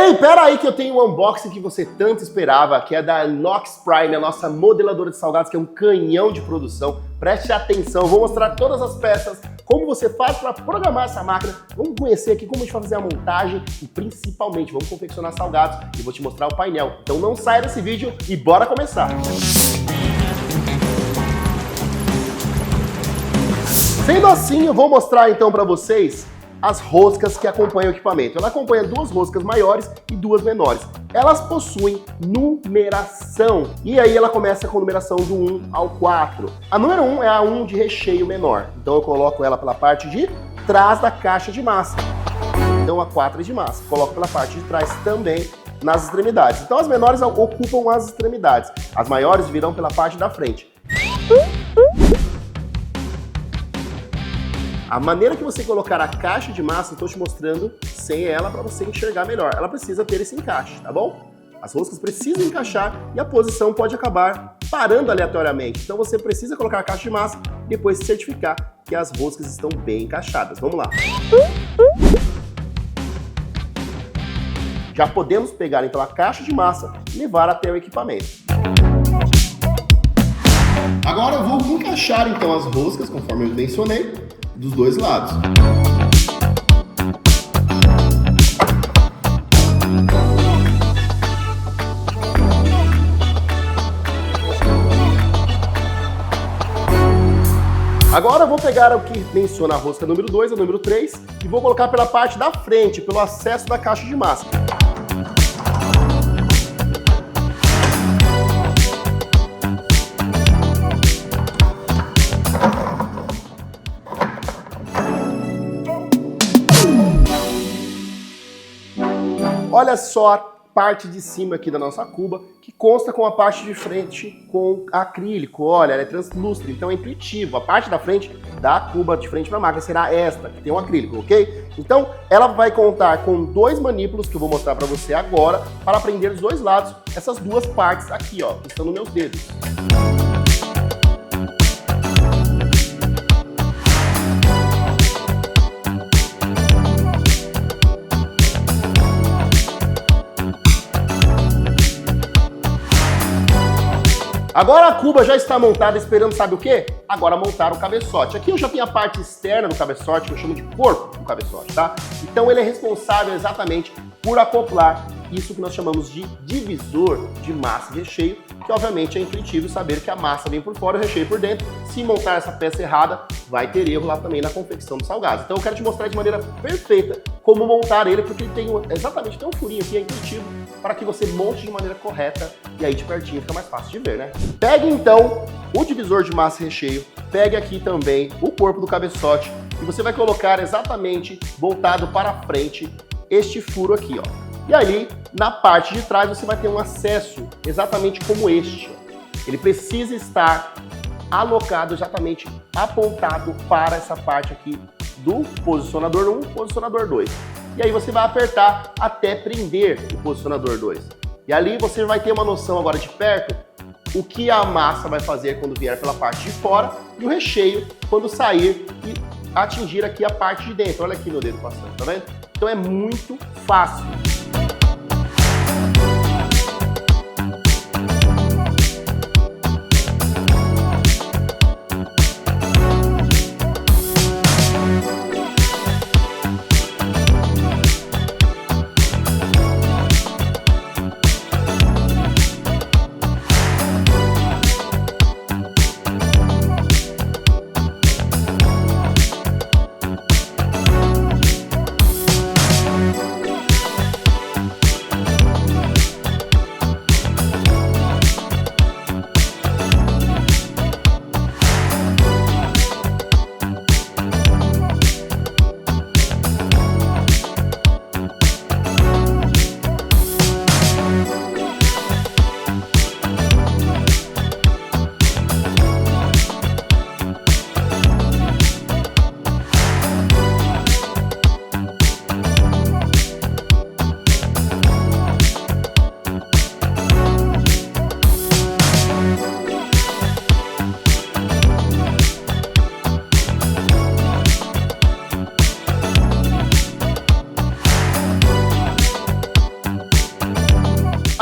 Ei, pera aí que eu tenho um unboxing que você tanto esperava, que é da Inox Prime, a nossa modeladora de salgados, que é um canhão de produção. Preste atenção, vou mostrar todas as peças, como você faz para programar essa máquina. Vamos conhecer aqui como a gente vai fazer a montagem e principalmente vamos confeccionar salgados e vou te mostrar o painel. Então não saia desse vídeo e bora começar! Sendo assim, eu vou mostrar então para vocês as roscas que acompanham o equipamento. Ela acompanha duas roscas maiores e duas menores. Elas possuem numeração. E aí ela começa com numeração do 1 ao 4. A número 1 é a 1 de recheio menor. Então eu coloco ela pela parte de trás da caixa de massa. Então a 4 é de massa. Coloco pela parte de trás também nas extremidades. Então as menores ocupam as extremidades. As maiores virão pela parte da frente. A maneira que você colocar a caixa de massa, eu estou te mostrando sem ela para você enxergar melhor. Ela precisa ter esse encaixe, tá bom? As roscas precisam encaixar e a posição pode acabar parando aleatoriamente. Então você precisa colocar a caixa de massa e depois certificar que as roscas estão bem encaixadas. Vamos lá. Já podemos pegar então a caixa de massa e levar até o equipamento. Agora eu vou encaixar então as roscas, conforme eu mencionei, dos dois lados. Agora eu vou pegar o que menciona a rosca número 2, a número 3, e vou colocar pela parte da frente, pelo acesso da caixa de massa. Olha só a parte de cima aqui da nossa cuba, que consta com a parte de frente com acrílico. Olha, ela é translúcida, então é intuitivo. A parte da frente da cuba de frente para a máquina será esta, que tem um acrílico, ok? Então, ela vai contar com dois manípulos, que eu vou mostrar para você agora, para prender dos dois lados essas duas partes aqui, ó, que estão nos meus dedos. Agora a cuba já está montada, esperando sabe o quê? Agora montar o cabeçote. Aqui eu já tenho a parte externa do cabeçote, que eu chamo de corpo do cabeçote, tá? Então ele é responsável exatamente por acoplar isso que nós chamamos de divisor de massa e recheio, que obviamente é intuitivo saber que a massa vem por fora e o recheio por dentro. Se montar essa peça errada, vai ter erro lá também na confecção dos salgados. Então eu quero te mostrar de maneira perfeita como montar ele, porque ele tem exatamente um furinho que é intuitivo para que você monte de maneira correta e aí de pertinho fica mais fácil de ver, né? Pegue então o divisor de massa e recheio, pegue aqui também o corpo do cabeçote e você vai colocar exatamente voltado para frente este furo aqui, ó. E ali, na parte de trás, você vai ter um acesso exatamente como este. Ele precisa estar alocado, exatamente apontado para essa parte aqui do posicionador 1, posicionador 2. E aí você vai apertar até prender o posicionador 2. E ali você vai ter uma noção agora de perto o que a massa vai fazer quando vier pela parte de fora e o recheio quando sair e atingir aqui a parte de dentro. Olha aqui meu dedo passando, tá vendo? Então é muito fácil.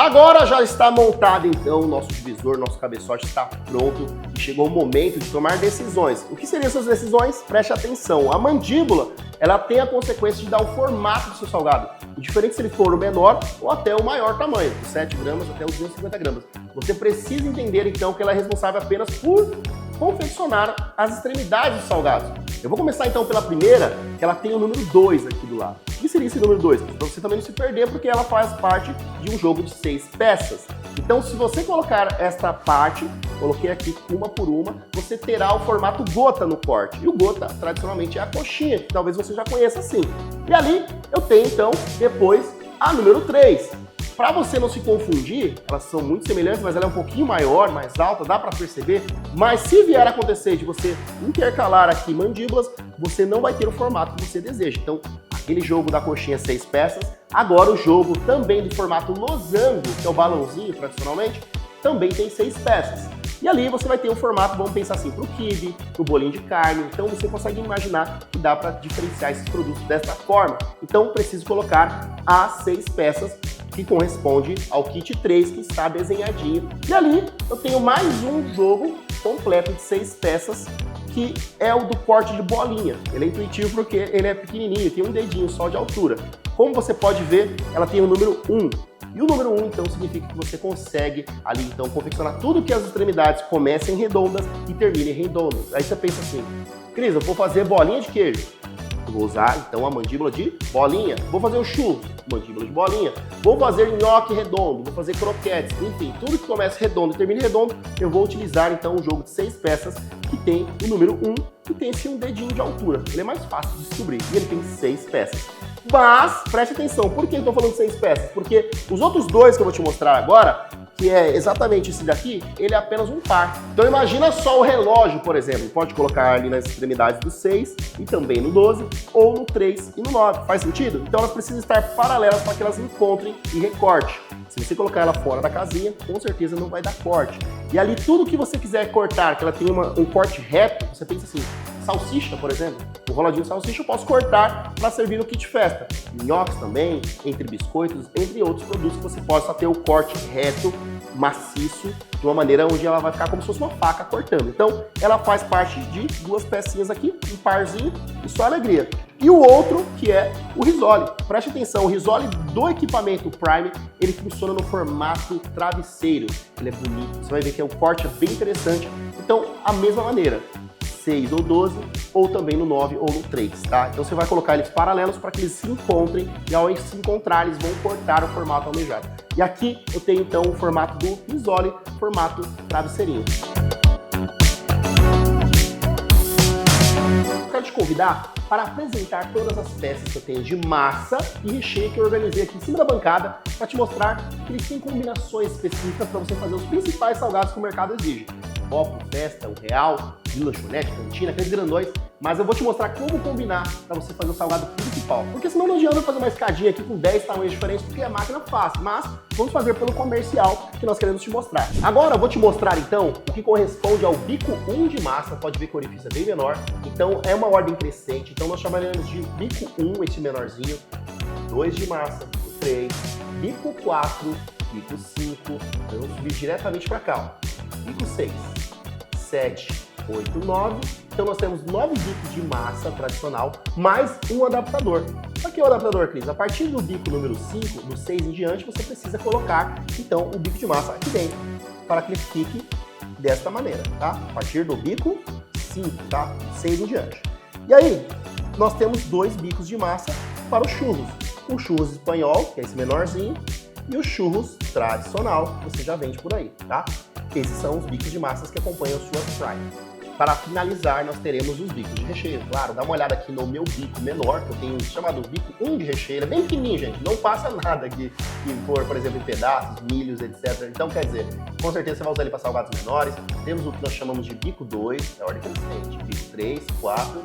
Agora já está montado então o nosso divisor, nosso cabeçote está pronto e chegou o momento de tomar decisões. O que seriam essas decisões? Preste atenção, a mandíbula ela tem a consequência de dar o formato do seu salgado, diferente se ele for o menor ou até o maior tamanho, de 7 gramas até os 250 gramas. Você precisa entender então que ela é responsável apenas por confeccionar as extremidades dos salgados. Eu vou começar então pela primeira, que ela tem o número 2 aqui do lado. O que seria esse número 2? Para você também não se perder, porque ela faz parte de um jogo de 6 peças. Então, se você colocar esta parte, coloquei aqui uma por uma, você terá o formato gota no corte. E o gota, tradicionalmente, é a coxinha, que talvez você já conheça assim. E ali, eu tenho então, depois, a número 3. Para você não se confundir, elas são muito semelhantes, mas ela é um pouquinho maior, mais alta, dá para perceber. Mas se vier a acontecer de você intercalar aqui mandíbulas, você não vai ter o formato que você deseja. Então, aquele jogo da coxinha 6 peças, agora o jogo também do formato losango, que é o balãozinho tradicionalmente, também tem 6 peças. E ali você vai ter um formato, vamos pensar assim, para o quibe, para o bolinho de carne. Então você consegue imaginar que dá para diferenciar esses produtos dessa forma. Então preciso colocar as 6 peças que corresponde ao kit 3 que está desenhadinho. E ali eu tenho mais um jogo completo de 6 peças, que é o do corte de bolinha. Ele é intuitivo porque ele é pequenininho, tem um dedinho só de altura. Como você pode ver, ela tem o número 1. E o número 1, então, significa que você consegue ali, então, confeccionar tudo que as extremidades comecem redondas e terminem redondas. Aí você pensa assim, Cris, eu vou fazer bolinha de queijo. Eu vou usar, então, a mandíbula de bolinha. Vou fazer o churros, mandíbula de bolinha. Vou fazer nhoque redondo, vou fazer croquetes. Enfim, tudo que começa redondo e termine redondo, eu vou utilizar, então, um jogo de 6 peças que tem o número 1 e tem esse um dedinho de altura. Ele é mais fácil de descobrir e ele tem 6 peças. Mas, preste atenção, por que eu estou falando de 6 peças? Porque os outros dois que eu vou te mostrar agora, que é exatamente esse daqui, ele é apenas um par. Então imagina só o relógio, por exemplo, pode colocar ali nas extremidades do 6 e também no 12, ou no 3 e no 9. Faz sentido? Então elas precisam estar paralelas para que elas encontrem e recorte. Se você colocar ela fora da casinha, com certeza não vai dar corte. E ali tudo que você quiser cortar, que ela tem um corte reto, você pensa assim, salsicha, por exemplo, o roladinho de salsicha eu posso cortar para servir no kit festa. Nhoques também, entre biscoitos, entre outros produtos que você possa ter o corte reto, maciço, de uma maneira onde ela vai ficar como se fosse uma faca cortando. Então, ela faz parte de 2 pecinhas aqui, um parzinho e só alegria. E o outro, que é o risole. Preste atenção, o risole do equipamento Prime, ele funciona no formato travesseiro. Ele é bonito, você vai ver que o corte é bem interessante. Então, a mesma maneira, 6 ou 12, ou também no 9 ou no 3, tá? Então você vai colocar eles paralelos para que eles se encontrem e ao se encontrar eles vão cortar o formato almejado. E aqui eu tenho então o formato do risole, formato travesseirinho. Eu quero te convidar para apresentar todas as peças que eu tenho de massa e recheio que eu organizei aqui em cima da bancada para te mostrar que eles têm combinações específicas para você fazer os principais salgados que o mercado exige. Copo, festa, o real, de lanchonete, cantina, aqueles grandões, mas eu vou te mostrar como combinar para você fazer o salgado principal. Porque senão não adianta fazer uma escadinha aqui com 10 tamanhos diferentes, porque a máquina faz, mas vamos fazer pelo comercial que nós queremos te mostrar. Agora eu vou te mostrar então o que corresponde ao bico 1 de massa, pode ver que o orifício é bem menor, então é uma ordem crescente, então nós chamaremos de bico 1, esse menorzinho, 2 de massa, bico 3, bico 4, bico 5, então vamos subir diretamente para cá, ó. Bico 6, 7, 8, 9. Então nós temos 9 bicos de massa tradicional, mais um adaptador. Para que o adaptador, Cris? A partir do bico número 5, do 6 em diante, você precisa colocar, então, o bico de massa aqui dentro, para que ele fique desta maneira, tá? A partir do bico 5, tá? 6 em diante. E aí, nós temos 2 bicos de massa para os churros. O churros espanhol, que é esse menorzinho, e o churros tradicional, que você já vende por aí, tá? Esses são os bicos de massas que acompanham a sua Prime. Para finalizar, nós teremos os bicos de recheio. Claro, dá uma olhada aqui no meu bico menor, que eu tenho chamado bico 1 de recheio. Ele é bem pequenininho, gente. Não passa nada aqui que for, por exemplo, em pedaços, milhos, etc. Então, quer dizer, com certeza você vai usar ele para salgados menores. Temos o que nós chamamos de bico 2, é a ordem crescente. Bico 3, 4,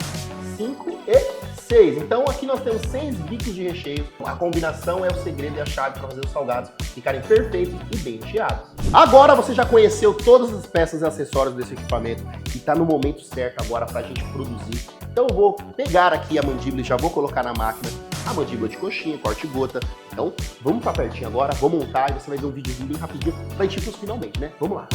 5 e 6. Então, aqui nós temos 6 bicos de recheio. A combinação é o segredo e a chave para fazer os salgados ficarem perfeitos e bem recheados. Agora você já conheceu todas as peças e acessórios desse equipamento e está no momento certo agora para a gente produzir. Então eu vou pegar aqui a mandíbula e já vou colocar na máquina. a mandíbula de coxinha, corte-gota. Então, vamos para pertinho agora, vou montar e você vai ver um videozinho bem rapidinho pra gente ir pros finalmente, né? Vamos lá.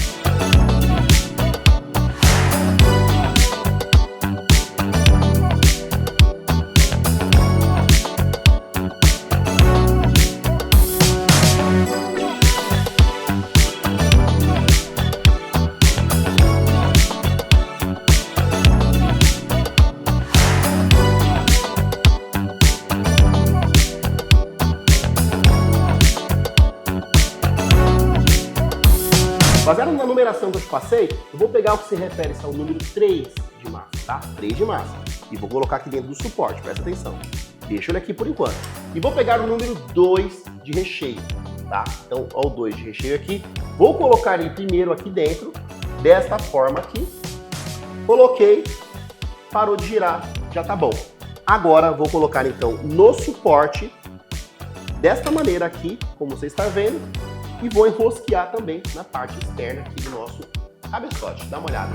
Baseado na numeração que eu te passei, eu vou pegar o que se refere ao número 3 de massa, tá? 3 de massa. E vou colocar aqui dentro do suporte, presta atenção. Deixa ele aqui por enquanto. E vou pegar o número 2 de recheio, tá? Então, ó o 2 de recheio aqui. Vou colocar ele primeiro aqui dentro, desta forma aqui. Coloquei, parou de girar, já tá bom. Agora, vou colocar então no suporte, desta maneira aqui, como você está vendo. E vou enrosquear também na parte externa aqui do nosso cabeçote. Dá uma olhada.